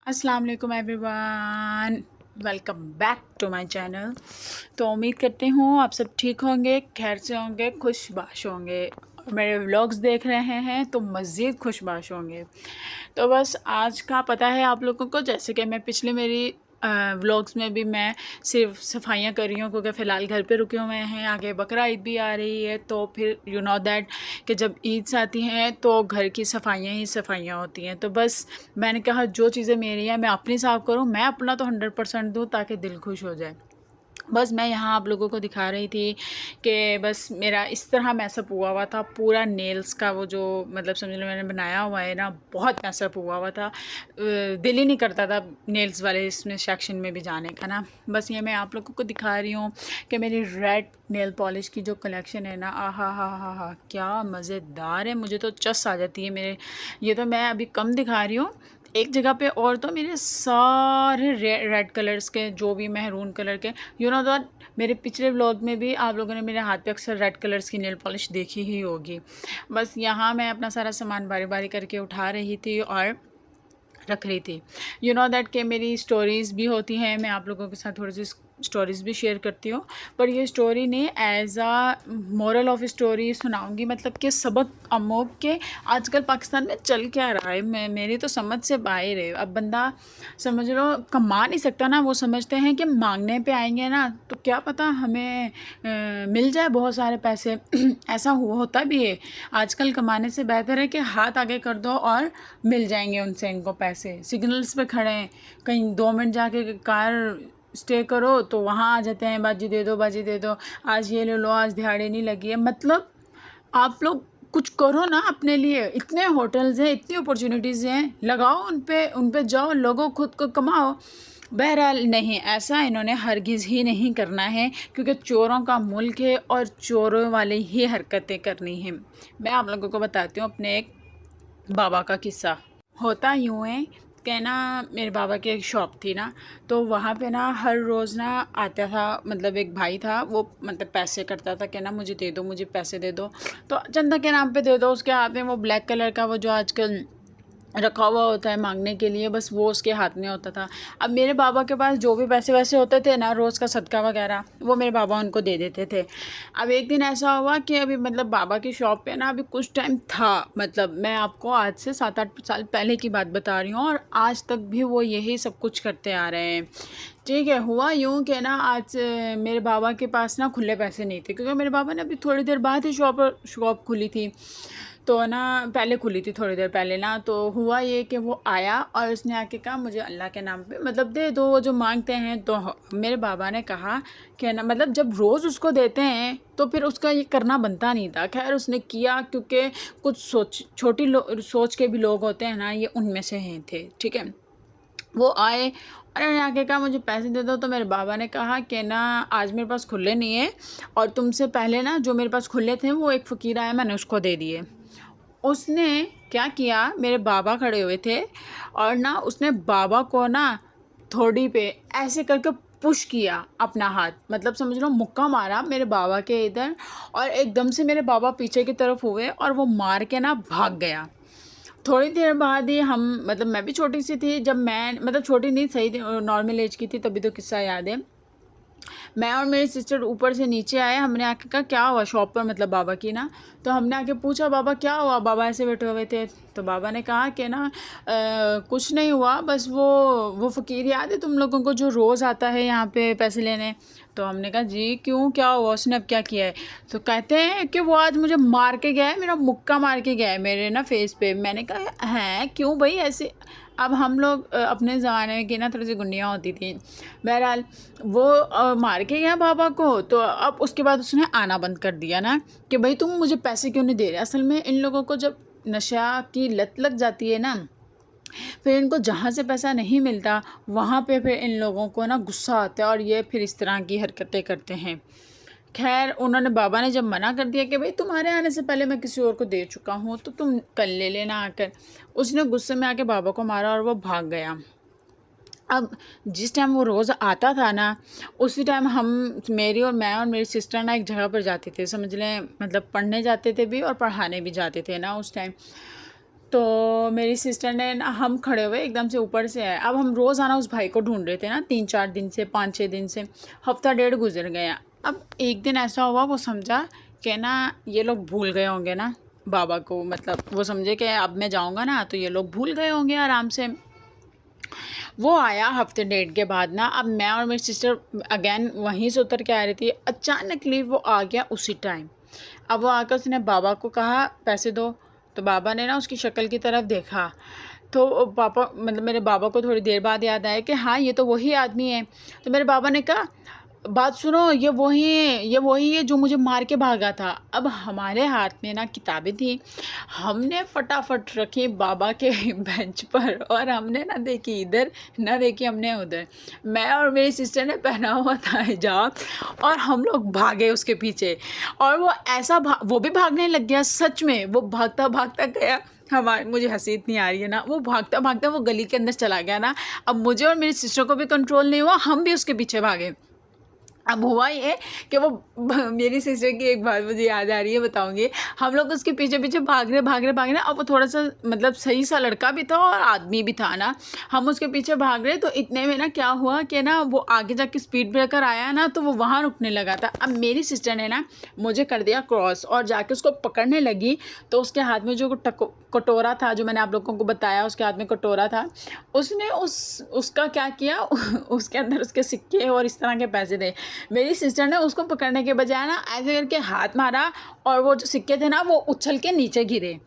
अस्सलाम वालेकुम everyone, welcome back to my channel. तो उम्मीद करती हूँ आप सब ठीक होंगे, खैर से होंगे, खुशबाश होंगे। मेरे व्लॉग्स देख रहे हैं तो मज़ीद खुशबाश होंगे। तो बस आज का पता है आप लोगों को, जैसे कि मैं पिछले मेरी व्लॉग्स में भी मैं सिर्फ सफाइयाँ कर रही हूँ क्योंकि फ़िलहाल घर पे रुके हुए हैं। आगे बकरा ईद भी आ रही है तो फिर यू नो दैट कि जब ईद आती हैं तो घर की सफाइयाँ ही सफाइयाँ होती हैं। तो बस मैंने कहा जो चीज़ें मेरी हैं मैं अपनी साफ़ करूँ, मैं अपना तो 100% दूँ ताकि दिल खुश हो जाए। बस मैं यहाँ आप लोगों को दिखा रही थी कि बस मेरा इस तरह मैसअप हुआ हुआ था पूरा। नेल्स का वो जो मतलब समझ लो मैंने बनाया हुआ है ना, बहुत मैसअप हुआ हुआ था। दिल ही नहीं करता था नेल्स वाले इसमें सेक्शन में भी जाने का ना। बस ये मैं आप लोगों को दिखा रही हूँ कि मेरी रेड नेल पॉलिश की जो कलेक्शन है ना, हा क्या मज़ेदार है। मुझे तो चस आ जाती है मेरे। ये तो मैं अभी कम दिखा रही हूँ एक जगह पे, और तो मेरे सारे रेड कलर्स के, जो भी महरून कलर के, यू नो दैट मेरे पिछले व्लॉग में भी आप लोगों ने मेरे हाथ पे अक्सर रेड कलर्स की नेल पॉलिश देखी ही होगी। बस यहाँ मैं अपना सारा सामान बारी बारी करके उठा रही थी और रख रही थी। यू नो दैट कि मेरी स्टोरीज़ भी होती हैं, मैं आप लोगों के साथ थोड़ी सी स्टोरीज़ भी शेयर करती हूँ, पर ये स्टोरी नहीं as a moral of story सुनाऊंगी, मतलब कि सबक अमूक के आजकल पाकिस्तान में चल क्या रहा है। मेरी तो समझ से बाहर है। अब बंदा समझ लो कमा नहीं सकता ना, वो समझते हैं कि मांगने पे आएंगे ना तो क्या पता हमें मिल जाए बहुत सारे पैसे। ऐसा होता भी है। आजकल कमाने से बेहतर है कि हाथ आगे कर दो और मिल जाएंगे उनसे इनको पैसे। सिग्नल्स पे खड़े हैं, कहीं 2 मिनट जाके कार स्टे करो तो वहाँ आ जाते हैं, बाजी दे दो बाजी दे दो, आज ये ले लो, आज दिहाड़ी नहीं लगी है। मतलब आप लोग कुछ करो ना अपने लिए। इतने होटल्स हैं, इतनी अपॉर्चुनिटीज़ हैं, लगाओ उन पे जाओ, लोगो खुद को कमाओ। बहरहाल नहीं, ऐसा इन्होंने हरगिज़ ही नहीं करना है क्योंकि चोरों का मुल्क है और चोरों वाले ही हरकतें करनी हैं। मैं आप लोगों को बताती हूँ अपने एक बाबा का किस्सा। होता यूँ है कि ना मेरे बाबा की एक शॉप थी ना, तो वहाँ पे ना हर रोज़ ना आता था, मतलब एक भाई था, वो मतलब पैसे करता था कि ना मुझे दे दो, मुझे पैसे दे दो, तो चंदा के नाम पे दे दो। उसके हाथ में वो ब्लैक कलर का वो जो आजकल रखा हुआ होता है मांगने के लिए, बस वो उसके हाथ में होता था। अब मेरे बाबा के पास जो भी पैसे वैसे होते थे ना, रोज़ का सदका वगैरह, वो मेरे बाबा उनको दे देते थे। अब एक दिन ऐसा हुआ कि अभी मतलब बाबा की शॉप पे ना अभी कुछ टाइम था, मतलब मैं आपको आज से 7-8 साल पहले की बात बता रही हूँ, और आज तक भी वो यही सब कुछ करते आ रहे हैं। ठीक है, हुआ यूँ कि ना आज मेरे बाबा के पास ना खुले पैसे नहीं थे क्योंकि मेरे बाबा ने अभी थोड़ी देर बाद ही शॉप खुली थी। तो ना पहले खुली थी थोड़ी देर पहले ना, तो हुआ ये कि वो आया और उसने आके कहा मुझे अल्लाह के नाम पे मतलब दे दो, वो जो मांगते हैं। तो मेरे बाबा ने कहा कि ना मतलब जब रोज़ उसको देते हैं तो फिर उसका ये करना बनता नहीं था। खैर उसने किया क्योंकि कुछ छोटी सोच के भी लोग होते हैं ना, ये उनमें से हैं थे। ठीक है, वो आए और उन्होंने आके कहा मुझे पैसे दे दो। तो मेरे बाबा ने कहा कि ना आज मेरे पास खुले नहीं है, और तुमसे पहले ना जो मेरे पास खुले थे वो एक फ़कीर आया, मैंने उसको दे दिए। उसने क्या किया, मेरे बाबा खड़े हुए थे और ना उसने बाबा को ना थोड़ी पे ऐसे करके पुश किया अपना हाथ, मतलब समझ लो मुक्का मारा मेरे बाबा के इधर, और एकदम से मेरे बाबा पीछे की तरफ हुए और वो मार के ना भाग गया। थोड़ी देर बाद ही हम, मतलब मैं भी छोटी सी थी जब, मैं मतलब छोटी नहीं सही थी, नॉर्मल एज की थी, तभी तो किस्सा याद है। मैं और मेरी सिस्टर ऊपर से नीचे आए, हमने आके कहा क्या हुआ शॉप पर, मतलब बाबा की ना। तो हमने आके पूछा बाबा क्या हुआ, बाबा ऐसे बैठे हुए थे। तो बाबा ने कहा कि ना कुछ नहीं हुआ, बस वो फ़कीर याद है तुम लोगों को जो रोज़ आता है यहाँ पे पैसे लेने। तो हमने कहा जी क्यों, क्या हुआ, उसने अब क्या किया है। तो कहते हैं कि वो आज मुझे मार के गया है, मेरा मुक्का मार के गया है मेरे ना फेस पे। मैंने कहा हैं क्यों भाई ऐसे। अब हम लोग अपने ज़माने की ना थोड़ी सी गुंडियाँ होती थी। बहरहाल वो मार के गया बाबा को, तो अब उसके बाद उसने आना बंद कर दिया ना कि भाई तुम मुझे पैसे क्यों नहीं दे रहे। असल में इन लोगों को जब नशा की लत लग जाती है ना, फिर इनको जहाँ से पैसा नहीं मिलता वहाँ पे फिर इन लोगों को ना गुस्सा आता है और ये फिर इस तरह की हरकतें करते हैं। खैर उन्होंने, बाबा ने जब मना कर दिया कि भाई तुम्हारे आने से पहले मैं किसी और को दे चुका हूँ तो तुम कल ले लेना आकर, उसने गुस्से में आके बाबा को मारा और वो भाग गया। अब जिस टाइम वो रोज़ आता था ना, उसी टाइम मैं और मेरी सिस्टर ना एक जगह पर जाते थे, समझ लें मतलब पढ़ने जाते थे भी और पढ़ाने भी जाते थे ना उस टाइम। तो मेरी सिस्टर ने ना, हम खड़े हुए एकदम से ऊपर से आए। अब हम रोज़ाना उस भाई को ढूंढ रहे थे ना, 3-4 दिन से, 5-6 दिन से, हफ्ता डेढ़ गुजर गया। अब एक दिन ऐसा हुआ, वो समझा कि ना ये लोग भूल गए होंगे ना बाबा को, मतलब वो समझे कि अब मैं जाऊंगा ना तो ये लोग भूल गए होंगे आराम से। वो आया हफ्ते डेढ़ के बाद ना। अब मैं और मेरी सिस्टर अगेन वहीं से उतर के आ रही थी, अचानकली वो आ गया उसी टाइम। अब वो आकर उसने बाबा को कहा पैसे दो, तो बाबा ने ना उसकी शक्ल की तरफ देखा। तो पापा मतलब मेरे बाबा को थोड़ी देर बाद याद आया कि हाँ ये तो वही आदमी है। तो मेरे बाबा ने कहा बात सुनो, ये वही है जो मुझे मार के भागा था। अब हमारे हाथ में ना किताबें थी, हमने फटाफट रखी बाबा के बेंच पर और हमने ना देखी इधर ना देखी हमने उधर। मैं और मेरी सिस्टर ने पहना हुआ था हिजाब और हम लोग भागे उसके पीछे। और वो ऐसा वो भी भागने लग गया, सच में वो भागता भागता गया। हमारे मुझे हंसी इतनी आ रही है ना, वो भागता भागता वो गली के अंदर चला गया ना। अब मुझे और मेरी सिस्टर को भी कंट्रोल नहीं हुआ, हम भी उसके पीछे भागे। अब हुआ ये कि वो मेरी सिस्टर की एक बात मुझे याद आ रही है, बताऊंगी। हम लोग उसके पीछे पीछे भाग रहे। अब वो थोड़ा सा मतलब सही सा लड़का भी था और आदमी भी था ना। हम उसके पीछे भाग रहे, तो इतने में ना क्या हुआ कि ना वो आगे जाके स्पीड ब्रेकर आया ना, तो वो वहाँ रुकने लगा था। अब मेरी सिस्टर ने ना मुझे कर दिया क्रॉस और जाके उसको पकड़ने लगी। तो उसके हाथ में जो कटोरा था, जो मैंने आप लोगों को बताया, उसके हाथ में कटोरा था। उसने उसका क्या किया उसके अंदर उसके सिक्के और इस तरह के पैसे थे। मेरी सिस्टर ने उसको पकड़ने के बजाय ना ऐसे करके हाथ मारा और वो जो सिक्के थे ना वो उछल के नीचे गिरे।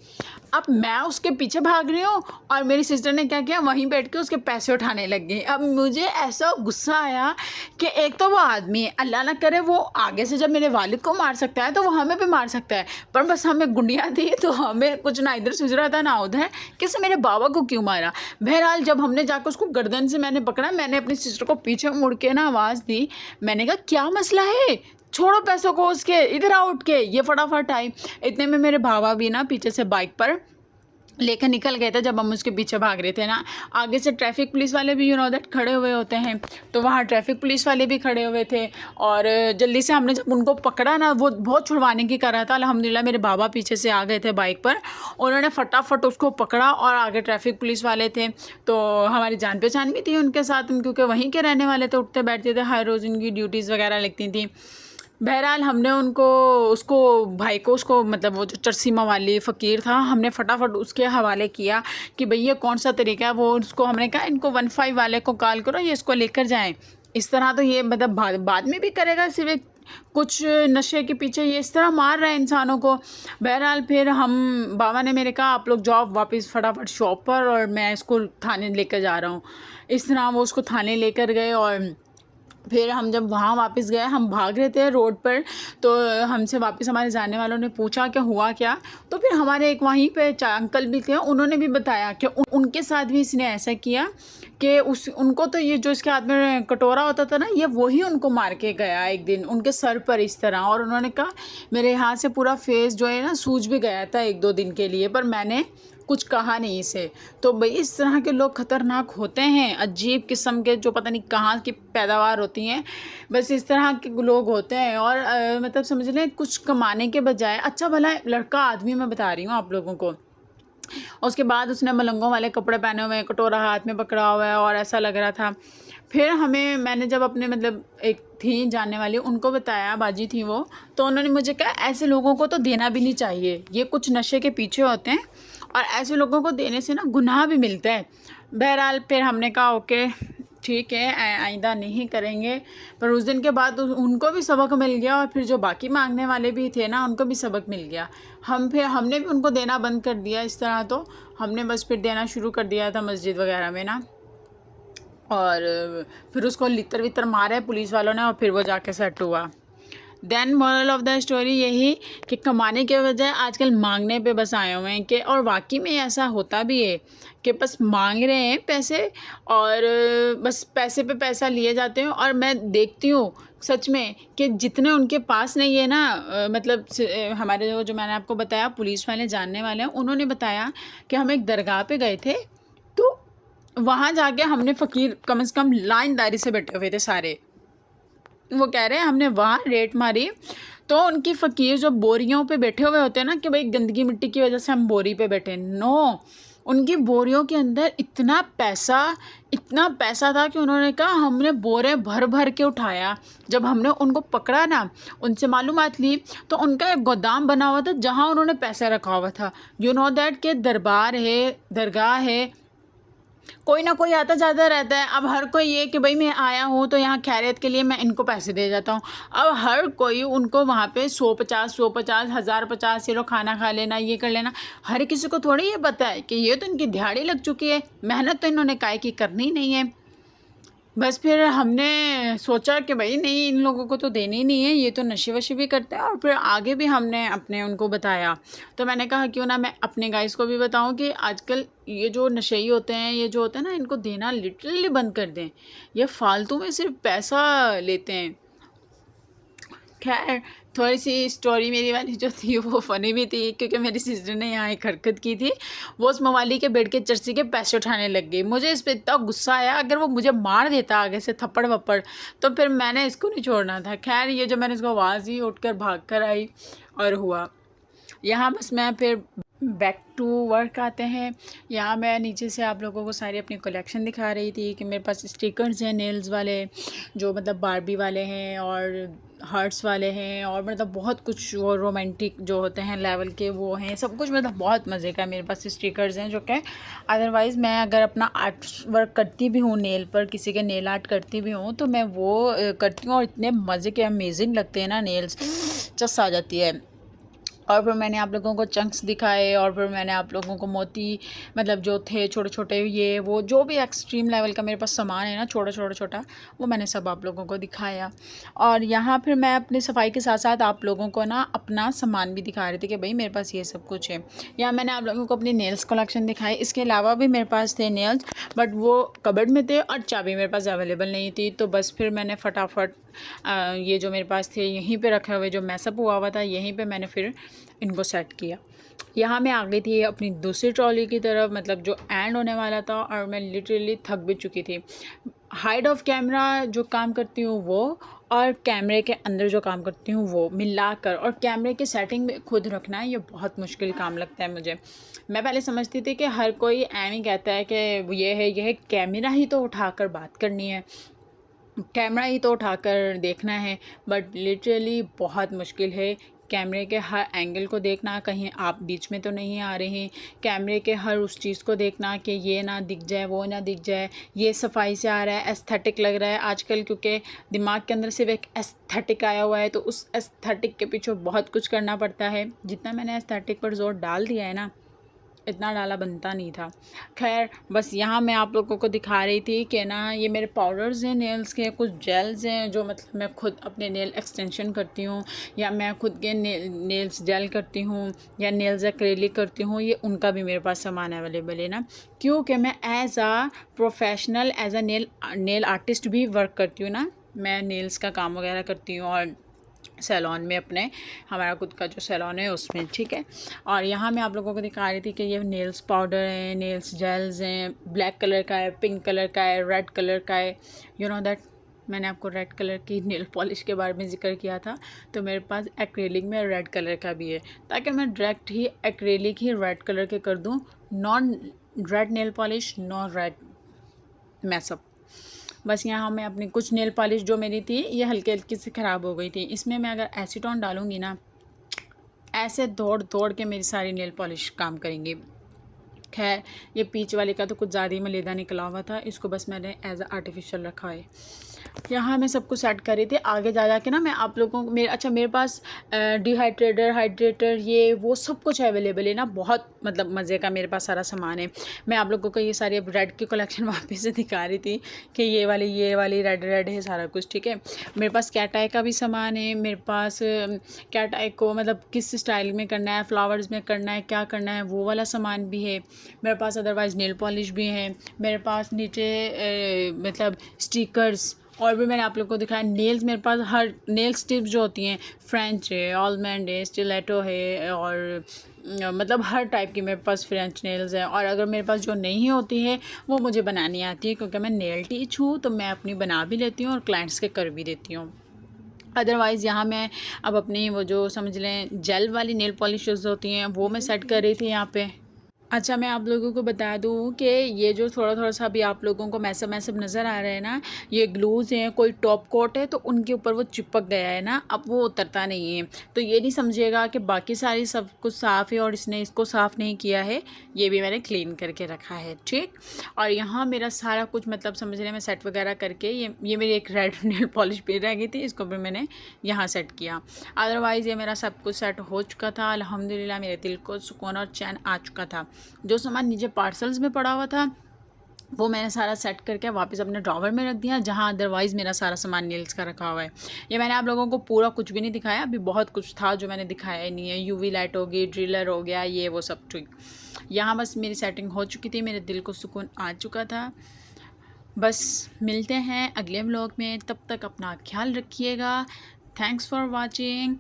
अब मैं उसके पीछे भाग रही हूँ और मेरी सिस्टर ने क्या किया, वहीं बैठ के उसके पैसे उठाने लग गई। अब मुझे ऐसा गुस्सा आया कि एक तो वो आदमी है, अल्लाह ना करे वो आगे से जब मेरे वालिद को मार सकता है तो वो हमें भी मार सकता है, पर बस हमें गुंडियाँ दी तो हमें कुछ ना इधर सूझ रहा था ना उधर, किसने मेरे बाबा को क्यों मारा। बहरहाल जब हमने जाकर उसको गर्दन से मैंने पकड़ा, मैंने अपनी सिस्टर को पीछे मुड़ के ना आवाज़ दी। मैंने कहा क्या मसला है, छोड़ो पैसों को उसके, इधर आ उठ के। ये फटाफट आई। इतने में मेरे भावा भी ना पीछे से बाइक पर लेकर निकल गए थे। जब हम उसके पीछे भाग रहे थे ना, आगे से ट्रैफिक पुलिस वाले भी दैट खड़े हुए होते हैं, तो वहाँ ट्रैफिक पुलिस वाले भी खड़े हुए थे। और जल्दी से हमने जब उनको पकड़ा ना, वो बहुत छुड़वाने की कर रहा था, अल्हम्दुलिल्लाह मेरे बाबा पीछे से आ गए थे बाइक पर। उन्होंने फटाफट उसको पकड़ा और आगे ट्रैफिक पुलिस वाले थे, तो हमारी जान पहचान भी थी उनके साथ, क्योंकि वहीं के रहने वाले थे, उठते बैठते थे, हर रोज़ उनकी ड्यूटीज़ वगैरह लगती थी। बहरहाल हमने उसको भाई को, उसको मतलब वो जो चरसीमा वाली फ़कीर था, हमने फटाफट उसके हवाले किया कि भैया कौन सा तरीका है। वो उसको हमने कहा इनको 15 वाले को कॉल करो, ये इसको लेकर जाएं। इस तरह तो ये मतलब बाद में भी करेगा, सिर्फ कुछ नशे के पीछे ये इस तरह मार रहा है इंसानों को। बहरहाल फिर बाबा ने मेरे कहा आप लोग जाओ वापस फटाफट शॉप पर, और मैं इसको थाने लेकर जा रहा हूँ। इस तरह वो उसको थाने लेकर गए। और फिर हम जब वहाँ वापस गए, हम भाग रहे थे रोड पर, तो हमसे वापस हमारे जाने वालों ने पूछा कि हुआ क्या। तो फिर हमारे एक वहीं पे अंकल भी थे, उन्होंने भी बताया कि उनके साथ भी इसने ऐसा किया कि उनको तो ये जो इसके हाथ में कटोरा होता था ना, ये वही उनको मार के गया एक दिन उनके सर पर इस तरह। और उन्होंने कहा मेरे यहाँ से पूरा फेस जो है ना सूज भी गया था 1-2 दिन के लिए, पर मैंने कुछ कहा नहीं इसे। तो भाई इस तरह के लोग ख़तरनाक होते हैं, अजीब किस्म के, जो पता नहीं कहाँ की पैदावार होती हैं, बस इस तरह के लोग होते हैं। और मतलब समझ लें कुछ कमाने के बजाय, अच्छा भला लड़का आदमी मैं बता रही हूँ आप लोगों को, उसके बाद उसने मलंगों वाले कपड़े पहने हुए हैं, कटोरा हाथ में पकड़ा हुआ है और ऐसा लग रहा था। फिर मैंने जब अपने मतलब एक थी जानने वाली, उनको बताया, बाजी थी वो, तो उन्होंने मुझे कहा ऐसे लोगों को तो देना भी नहीं चाहिए, ये कुछ नशे के पीछे होते हैं और ऐसे लोगों को देने से ना गुनाह भी मिलता है। बहरहाल फिर हमने कहा ओके ठीक है, आइंदा नहीं करेंगे। पर उस दिन के बाद उनको भी सबक मिल गया, और फिर जो बाकी मांगने वाले भी थे ना, उनको भी सबक मिल गया। हमने भी उनको देना बंद कर दिया इस तरह। तो हमने बस फिर देना शुरू कर दिया था मस्जिद वगैरह में ना। और फिर उसको लितर वितर मारे पुलिस वालों ने, और फिर वो जाके सेट हुआ। Then moral of the story यही कि कमाने के बजाय आजकल मांगने पे बस आए हुए हैं। कि और वाकई में ऐसा होता भी है कि बस मांग रहे हैं पैसे, और बस पैसे पे पैसा लिए जाते हैं। और मैं देखती हूँ सच में कि जितने उनके पास नहीं है ना, मतलब हमारे जो मैंने आपको बताया पुलिस वाले जानने वाले हैं, उन्होंने बताया कि हम एक दरगाह पे गए थे, तो वहाँ जाके हमने फ़कीर कम से कम लाइनदारी से बैठे हुए थे सारे। वो कह रहे हैं हमने वहाँ रेट मारी तो उनकी फ़कीर जो बोरियों पे बैठे हुए होते हैं ना कि भाई गंदगी मिट्टी की वजह से हम बोरी पे बैठे, नो, उनकी बोरियों के अंदर इतना पैसा था कि उन्होंने कहा हमने बोरे भर भर के उठाया। जब हमने उनको पकड़ा ना, उनसे मालूमात ली, तो उनका एक गोदाम बना हुआ था जहाँ उन्होंने पैसा रखा हुआ था। यू नो दैट के दरबार है, दरगाह है, कोई ना कोई आता जाता रहता है। अब हर कोई ये कि भाई मैं आया हूँ तो यहाँ खैरियत के लिए मैं इनको पैसे दे जाता हूँ। अब हर कोई उनको वहाँ पे 150 1050 ये लोग खाना खा लेना, ये कर लेना, हर किसी को थोड़ी ये पता है कि ये तो इनकी दिहाड़ी लग चुकी है, मेहनत तो इन्होंने काहे की करनी नहीं है। बस फिर हमने सोचा कि भाई नहीं, इन लोगों को तो देनी ही नहीं है, ये तो नशे वशे भी करते हैं। और फिर आगे भी हमने अपने उनको बताया। तो मैंने कहा क्यों ना मैं अपने गाइस को भी बताऊं कि आजकल ये जो नशेई होते हैं, ये जो होते हैं ना, इनको देना लिटरली बंद कर दें। ये फालतू में सिर्फ पैसा लेते हैं। खैर, थोड़ी सी स्टोरी मेरी वाली जो थी वो फ़नी भी थी, क्योंकि मेरी सिस्टर ने यहाँ एक हरकत की थी। वो उस मवाली के बेड के चर्सी के पैसे उठाने लग गई। मुझे इस पर इतना गुस्सा आया, अगर वो मुझे मार देता आगे से थप्पड़ वप्पड़, तो फिर मैंने इसको नहीं छोड़ना था। खैर, ये जो मैंने इसको आवाज़ दी, उठ कर भाग कर आई और हुआ यहाँ। बस मैं फिर बैक टू वर्क आते हैं। यहाँ मैं नीचे से आप लोगों को सारी अपनी कलेक्शन दिखा रही थी कि मेरे पास स्टिकर्स हैं नेल्स वाले, जो मतलब बारबी वाले हैं और हार्ट्स वाले हैं, और मतलब बहुत कुछ वो रोमांटिक जो होते हैं लेवल के वो हैं, सब कुछ मतलब बहुत मज़े का मेरे पास स्टिकर्स हैं। जो कि अदरवाइज़ मैं अगर अपना आर्ट वर्क करती भी हूँ, नेल पर किसी के नेल आर्ट करती भी हूँ, तो मैं वो करती हूँ और इतने मज़े के अमेजिंग लगते हैं ना, नेल्स चस आ जाती है। और फिर मैंने आप लोगों को चंक्स दिखाए, और फिर मैंने आप लोगों को मोती मतलब जो थे छोटे छोटे, ये वो जो भी एक्सट्रीम लेवल का मेरे पास सामान है ना, छोटा, वो मैंने सब आप लोगों को दिखाया। और यहाँ फिर मैं अपनी सफाई के साथ साथ आप लोगों को ना अपना सामान भी दिखा रही थी कि भाई मेरे पास ये सब कुछ है। यहाँ मैंने आप लोगों को अपनी नेल्स कलेक्शन दिखाई। इसके अलावा भी मेरे पास थे नेल्स, बट वो कबर्ड में थे और चाबी मेरे पास अवेलेबल नहीं थी। तो बस फिर मैंने फटाफट ये जो मेरे पास थे यहीं पे रखे हुए, जो मैसअप हुआ था, यहीं पे मैंने फिर इनको सेट किया। यहाँ मैं आ गई थी अपनी दूसरी ट्रॉली की तरफ, मतलब जो एंड होने वाला था, और मैं लिटरली थक भी चुकी थी। हाइड ऑफ कैमरा जो काम करती हूँ वो, और कैमरे के अंदर जो काम करती हूँ वो मिलाकर, और कैमरे की सेटिंग में खुद रखना है, ये बहुत मुश्किल काम लगता है मुझे। मैं पहले समझती थी कि हर कोई ऐਵੇਂ ही कहता है कि ये है कैमरा ही तो उठाकर बात करनी है, कैमरा ही तो उठाकर देखना है, बट लिटरली बहुत मुश्किल है। कैमरे के हर एंगल को देखना, कहीं आप बीच में तो नहीं आ रहे हैं, कैमरे के हर उस चीज़ को देखना कि ये ना दिख जाए, वो ना दिख जाए, ये सफाई से आ रहा है, एस्थेटिक लग रहा है आजकल, क्योंकि दिमाग के अंदर सिर्फ एक एस्थेटिक आया हुआ है, तो उस एस्थेटिक के पीछे बहुत कुछ करना पड़ता है। जितना मैंने एस्थेटिक पर जोर डाल दिया है ना, इतना डाला बनता नहीं था। खैर, बस यहाँ मैं आप लोगों को दिखा रही थी कि ना ये मेरे पाउडर्स हैं नेल्स के, कुछ जेल्स हैं जो मतलब मैं खुद अपने नेल एक्सटेंशन करती हूँ, या मैं खुद के नेल्स जेल करती हूँ, या नेल्स एक्रेलिक करती हूँ। ये उनका भी मेरे पास सामान अवेलेबल है ना, क्योंकि मैं as a professional, as a nail artist भी वर्क करती हूँ ना। मैं नेल्स का काम वगैरह करती हूँ, और सैलॉन में अपने, हमारा खुद का जो सैलॉन है उसमें, ठीक है। और यहाँ मैं आप लोगों को दिखा रही थी कि ये नेल्स पाउडर हैं, नेल्स जेल्स हैं, ब्लैक कलर का है, पिंक कलर का है, रेड कलर का है। यू नो दैट, मैंने आपको रेड कलर की नेल पॉलिश के बारे में जिक्र किया था, तो मेरे पास एक्रेलिक में रेड कलर का भी है, ताकि मैं डायरेक्ट ही एक्रेलिक ही रेड कलर के कर दूँ, non red nail polish, non red mess up. बस यहाँ मैं अपनी कुछ नेल पॉलिश जो मेरी थी ये हल्की हल्की से ख़राब हो गई थी, इसमें मैं अगर एसीटोन डालूँगी ना, ऐसे दौड़ दौड़ के मेरी सारी नेल पॉलिश काम करेंगी। खैर, ये पीच वाले का तो कुछ ज़्यादा ही मलेदा निकला हुआ था, इसको बस मैंने एज अ आर्टिफिशियल रखा है। यहाँ मैं सब कुछ सेट कर रही थी। आगे जा के ना मैं आप लोगों को मेरे पास डिहाइड्रेटर, हाइड्रेटर, ये वो सब कुछ अवेलेबल है ना, बहुत मतलब मज़े का मेरे पास सारा सामान है। मैं आप लोगों को ये सारी अब रेड की कलेक्शन वापस से दिखा रही थी कि ये वाली रेड है सारा कुछ, ठीक है। मेरे पास कैट आई का भी सामान है, मेरे पास कैट आई को मतलब किस स्टाइल में करना है, फ्लावर्स में करना है, क्या करना है, वो वाला सामान भी है मेरे पास। अदरवाइज़ नेल पॉलिश भी है मेरे पास, नीचे मतलब स्टिकर्स, और भी मैंने आप लोगों को दिखाया। नेल्स मेरे पास हर नेल स्टिप्स जो होती हैं, फ्रेंच है, ऑलमंड है, स्टिलेटो है, और मतलब हर टाइप की मेरे पास फ्रेंच नेल्स हैं। और अगर मेरे पास जो नहीं होती है वो मुझे बनानी आती है, क्योंकि मैं नेल टीच हूँ, तो मैं अपनी बना भी लेती हूँ और क्लाइंट्स के कर भी देती हूँ। अदरवाइज़ यहाँ मैं अब अपनी वो जो समझ लें जेल वाली नेल पॉलिशेस होती हैं वो मैं सेट कर रही थी यहाँ पे। अच्छा, मैं आप लोगों को बता दूँ कि ये जो थोड़ा-थोड़ा सा अभी आप लोगों को मैसअप नज़र आ रहा है ना, ये ग्लूज़ हैं, कोई टॉप कोट है तो उनके ऊपर वो चिपक गया है ना, अब वो उतरता नहीं है। तो ये नहीं समझिएगा कि बाकी सारी सब कुछ साफ़ है और इसने इसको साफ़ नहीं किया है, ये भी मैंने क्लीन करके रखा है, ठीक। और यहाँ मेरा सारा कुछ मतलब समझ लें मैं सेट वगैरह करके ये मेरी एक रेड नेल पॉलिश भी रह गई थी, इसको भी मैंने यहाँ सेट किया। अदरवाइज़ ये मेरा सब कुछ सेट हो चुका था, अल्हम्दुलिल्लाह मेरे दिल को सुकून और चैन आ चुका था। जो सामान नीचे पार्सल्स में पड़ा हुआ था वो मैंने सारा सेट करके वापस अपने ड्रॉवर में रख दिया, जहाँ अदरवाइज़ मेरा सारा सामान नेल्स का रखा हुआ है। ये मैंने आप लोगों को पूरा कुछ भी नहीं दिखाया, अभी बहुत कुछ था जो मैंने दिखाया ही नहीं है। यूवी लाइट हो गई, ड्रिलर हो गया, ये वो सब ठीक। यहाँ बस मेरी सेटिंग हो चुकी थी, मेरे दिल को सुकून आ चुका था। बस मिलते हैं अगले व्लॉग में, तब तक अपना ख्याल रखिएगा। Thanks for watching.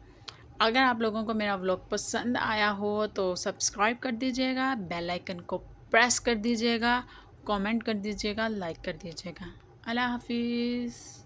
अगर आप लोगों को मेरा व्लॉग पसंद आया हो तो सब्सक्राइब कर दीजिएगा, बेल आइकन को प्रेस कर दीजिएगा, कमेंट कर दीजिएगा, लाइक कर दीजिएगा। अल्लाह हाफिज़।